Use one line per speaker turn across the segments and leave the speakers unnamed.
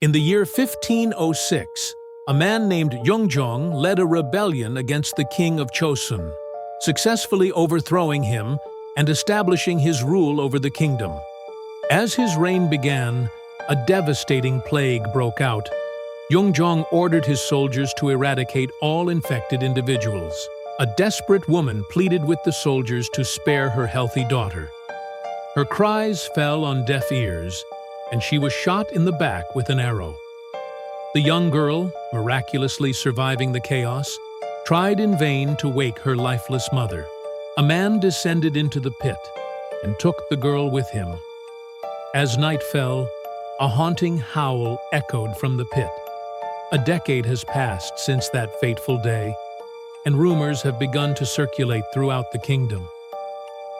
In the year 1506, a man named Yeongjong led a rebellion against the king of Chosun, successfully overthrowing him and establishing his rule over the kingdom. As his reign began, a devastating plague broke out. Yeongjong ordered his soldiers to eradicate all infected individuals. A desperate woman pleaded with the soldiers to spare her healthy daughter. Her cries fell on deaf ears, and she was shot in the back with an arrow. The young girl, miraculously surviving the chaos, tried in vain to wake her lifeless mother. A man descended into the pit and took the girl with him. As night fell, a haunting howl echoed from the pit. A decade has passed since that fateful day, and rumors have begun to circulate throughout the kingdom.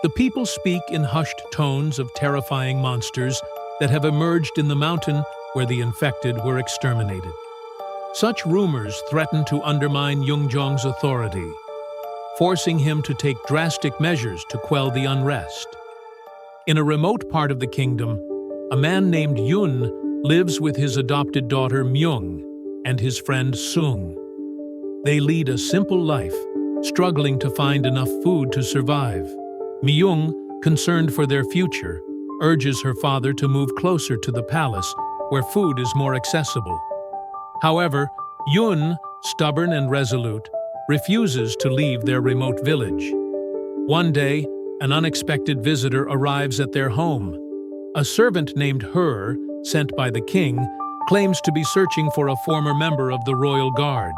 The people speak in hushed tones of terrifying monsters that have emerged in the mountain where the infected were exterminated. Such rumors threaten to undermine Yeongjong's authority, forcing him to take drastic measures to quell the unrest. In a remote part of the kingdom, a man named Yun lives with his adopted daughter Myung and his friend Sung. They lead a simple life, struggling to find enough food to survive. Myung, concerned for their future, urges her father to move closer to the palace, where food is more accessible. However, Yun, stubborn and resolute, refuses to leave their remote village. One day, an unexpected visitor arrives at their home. A servant named Her, sent by the king, claims to be searching for a former member of the royal guard.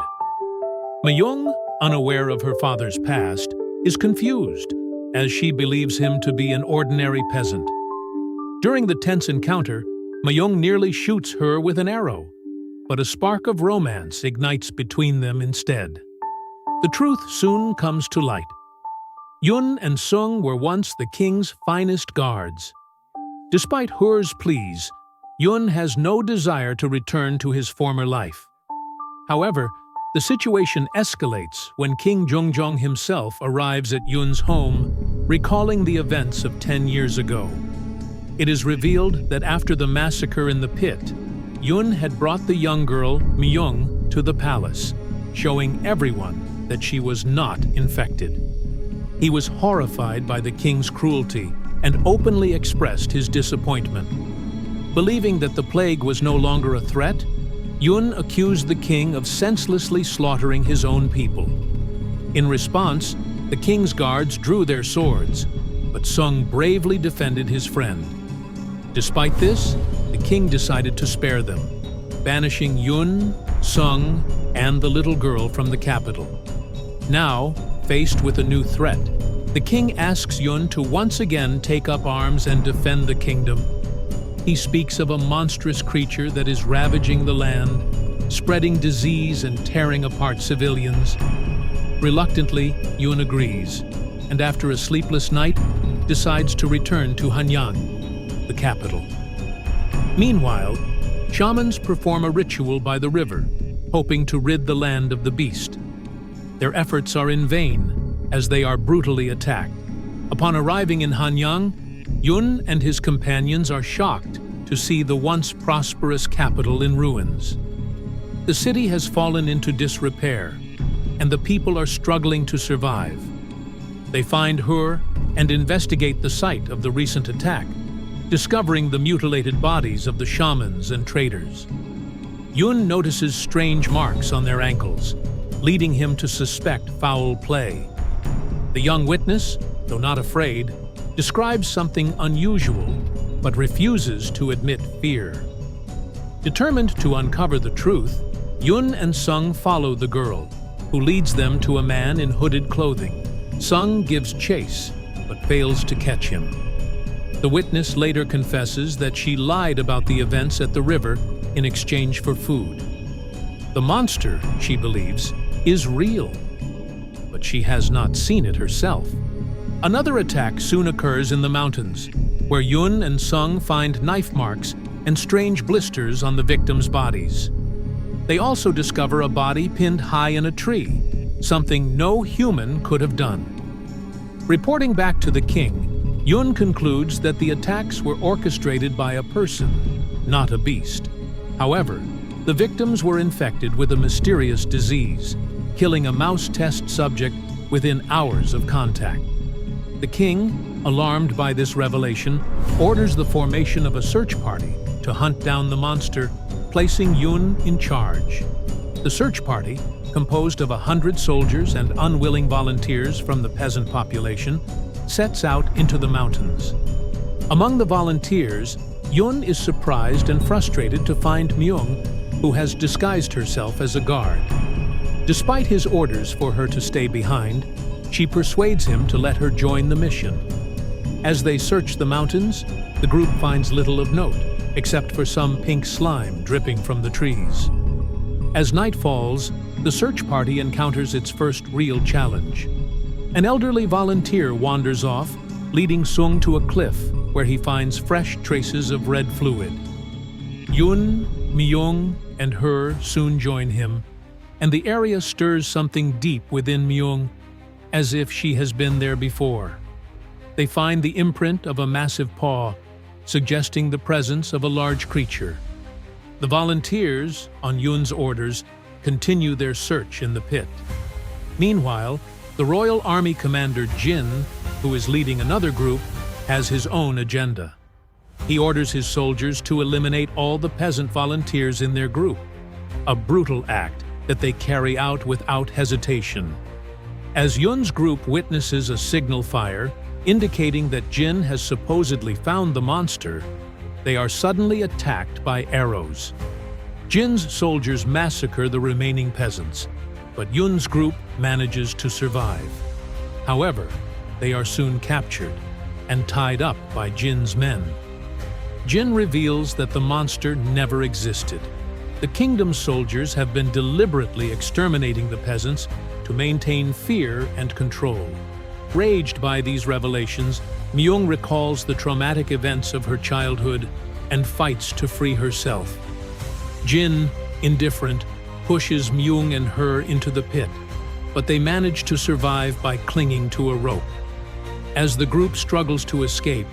Myung, unaware of her father's past, is confused, as she believes him to be an ordinary peasant. During the tense encounter, Myung nearly shoots Her with an arrow, but a spark of romance ignites between them instead. The truth soon comes to light. Yun and Sung were once the king's finest guards. Despite Her's pleas, Yun has no desire to return to his former life. However, the situation escalates when King Jeongjong himself arrives at Yun's home, recalling the events of 10 years ago. It is revealed that after the massacre in the pit, Yun had brought the young girl, Myung, to the palace, showing everyone that she was not infected. He was horrified by the king's cruelty and openly expressed his disappointment. Believing that the plague was no longer a threat, Yun accused the king of senselessly slaughtering his own people. In response, the king's guards drew their swords, but Sung bravely defended his friend. Despite this, the king decided to spare them, banishing Yun, Sung, and the little girl from the capital. Now, faced with a new threat, the king asks Yun to once again take up arms and defend the kingdom. He speaks of a monstrous creature that is ravaging the land, spreading disease and tearing apart civilians. Reluctantly, Yun agrees, and after a sleepless night, decides to return to Hanyang, the capital. Meanwhile, shamans perform a ritual by the river, hoping to rid the land of the beast. Their efforts are in vain, as they are brutally attacked. Upon arriving in Hanyang, Yun and his companions are shocked to see the once prosperous capital in ruins. The city has fallen into disrepair, and the people are struggling to survive. They find Her and investigate the site of the recent attack, discovering the mutilated bodies of the shamans and traders. Yun notices strange marks on their ankles, leading him to suspect foul play. The young witness, though not afraid, describes something unusual, but refuses to admit fear. Determined to uncover the truth, Yun and Sung follow the girl, who leads them to a man in hooded clothing. Sung gives chase, but fails to catch him. The witness later confesses that she lied about the events at the river in exchange for food. The monster, she believes, is real, but she has not seen it herself. Another attack soon occurs in the mountains, where Yun and Sung find knife marks and strange blisters on the victims' bodies. They also discover a body pinned high in a tree, something no human could have done. Reporting back to the king, Yun concludes that the attacks were orchestrated by a person, not a beast. However, the victims were infected with a mysterious disease, killing a mouse test subject within hours of contact. The king, alarmed by this revelation, orders the formation of a search party to hunt down the monster, placing Yun in charge. The search party, composed of 100 soldiers and unwilling volunteers from the peasant population, sets out into the mountains. Among the volunteers, Yun is surprised and frustrated to find Myung, who has disguised herself as a guard. Despite his orders for her to stay behind, she persuades him to let her join the mission. As they search the mountains, the group finds little of note, except for some pink slime dripping from the trees. As night falls, the search party encounters its first real challenge. An elderly volunteer wanders off, leading Sung to a cliff where he finds fresh traces of red fluid. Yun, Myung, and Her soon join him, and the area stirs something deep within Myung, as if she has been there before. They find the imprint of a massive paw, suggesting the presence of a large creature. The volunteers, on Yun's orders, continue their search in the pit. Meanwhile, the Royal Army commander Jin, who is leading another group, has his own agenda. He orders his soldiers to eliminate all the peasant volunteers in their group, a brutal act that they carry out without hesitation. As Yun's group witnesses a signal fire, indicating that Jin has supposedly found the monster, they are suddenly attacked by arrows. Jin's soldiers massacre the remaining peasants, but Yun's group manages to survive. However, they are soon captured and tied up by Jin's men. Jin reveals that the monster never existed. The kingdom's soldiers have been deliberately exterminating the peasants to maintain fear and control. Raged by these revelations, Myung recalls the traumatic events of her childhood and fights to free herself. Jin, indifferent, pushes Myung and Her into the pit, but they manage to survive by clinging to a rope. As the group struggles to escape,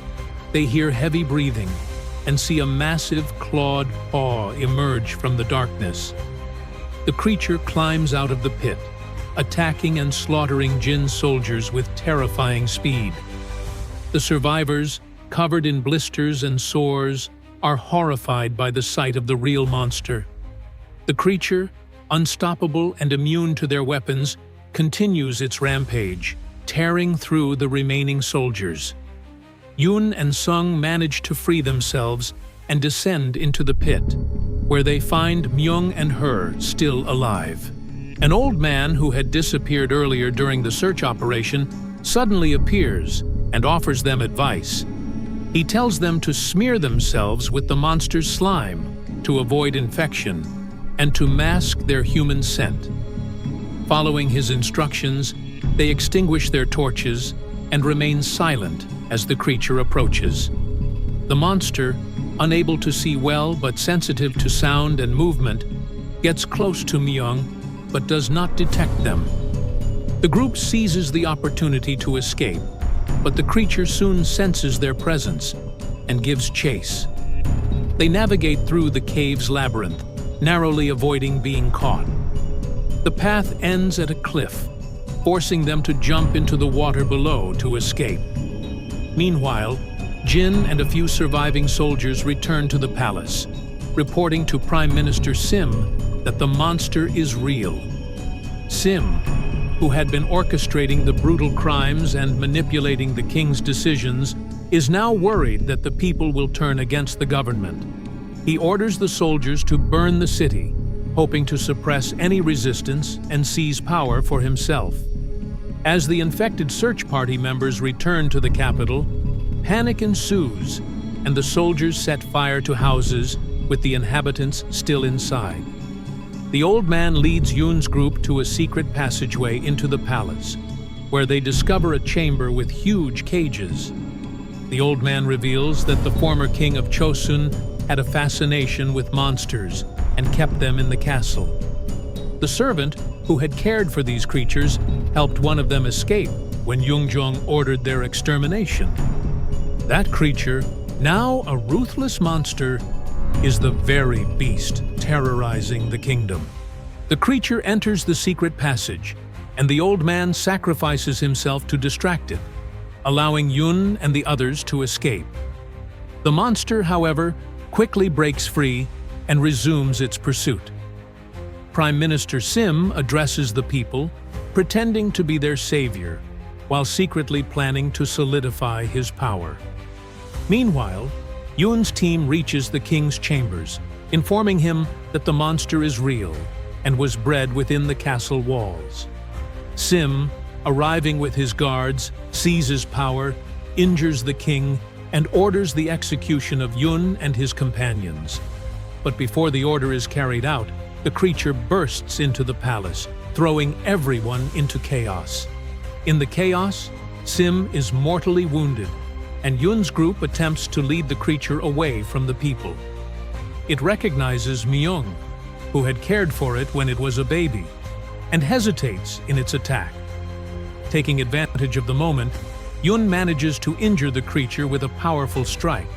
they hear heavy breathing and see a massive clawed paw emerge from the darkness. The creature climbs out of the pit, attacking and slaughtering Jin's soldiers with terrifying speed. The survivors, covered in blisters and sores, are horrified by the sight of the real monster. The creature, unstoppable and immune to their weapons, continues its rampage, tearing through the remaining soldiers. Yun and Sung manage to free themselves and descend into the pit, where they find Myung and Her still alive. An old man who had disappeared earlier during the search operation suddenly appears and offers them advice. He tells them to smear themselves with the monster's slime to avoid infection and to mask their human scent. Following his instructions, they extinguish their torches and remain silent as the creature approaches. The monster, unable to see well but sensitive to sound and movement, gets close to Myung but does not detect them. The group seizes the opportunity to escape, but the creature soon senses their presence and gives chase. They navigate through the cave's labyrinth, narrowly avoiding being caught. The path ends at a cliff, forcing them to jump into the water below to escape. Meanwhile, Jin and a few surviving soldiers return to the palace, reporting to Prime Minister Sim that the monster is real. Sim, who had been orchestrating the brutal crimes and manipulating the king's decisions, is now worried that the people will turn against the government. He orders the soldiers to burn the city, hoping to suppress any resistance and seize power for himself. As the infected search party members return to the capital, panic ensues, and the soldiers set fire to houses with the inhabitants still inside. The old man leads Yun's group to a secret passageway into the palace, where they discover a chamber with huge cages. The old man reveals that the former king of Chosun had a fascination with monsters and kept them in the castle. The servant, who had cared for these creatures, helped one of them escape when Yungjong ordered their extermination. That creature, now a ruthless monster, is the very beast terrorizing the kingdom. The creature enters the secret passage, and the old man sacrifices himself to distract it, allowing Yun and the others to escape. The monster, however, quickly breaks free and resumes its pursuit. Prime Minister Sim addresses the people, pretending to be their savior, while secretly planning to solidify his power. Meanwhile, Yun's team reaches the king's chambers, informing him that the monster is real and was bred within the castle walls. Sim, arriving with his guards, seizes power, injures the king, and orders the execution of Yun and his companions. But before the order is carried out, the creature bursts into the palace, throwing everyone into chaos. In the chaos, Sim is mortally wounded, and Yun's group attempts to lead the creature away from the people. It recognizes Myung, who had cared for it when it was a baby, and hesitates in its attack. Taking advantage of the moment, Yun manages to injure the creature with a powerful strike,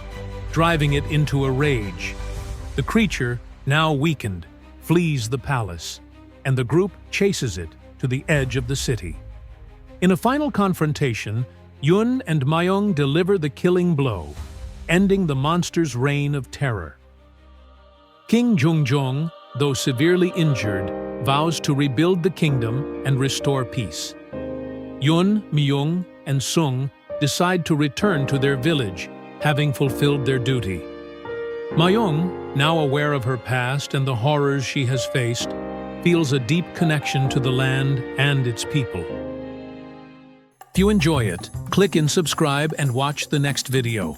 driving it into a rage. The creature, now weakened, flees the palace, and the group chases it to the edge of the city. In a final confrontation, Yun and Myung deliver the killing blow, ending the monster's reign of terror. King Jungjong, though severely injured, vows to rebuild the kingdom and restore peace. Yun, Myung, and Sung decide to return to their village, having fulfilled their duty. Myung, now aware of her past and the horrors she has faced, feels a deep connection to the land and its people. If you enjoy it, click and subscribe and watch the next video.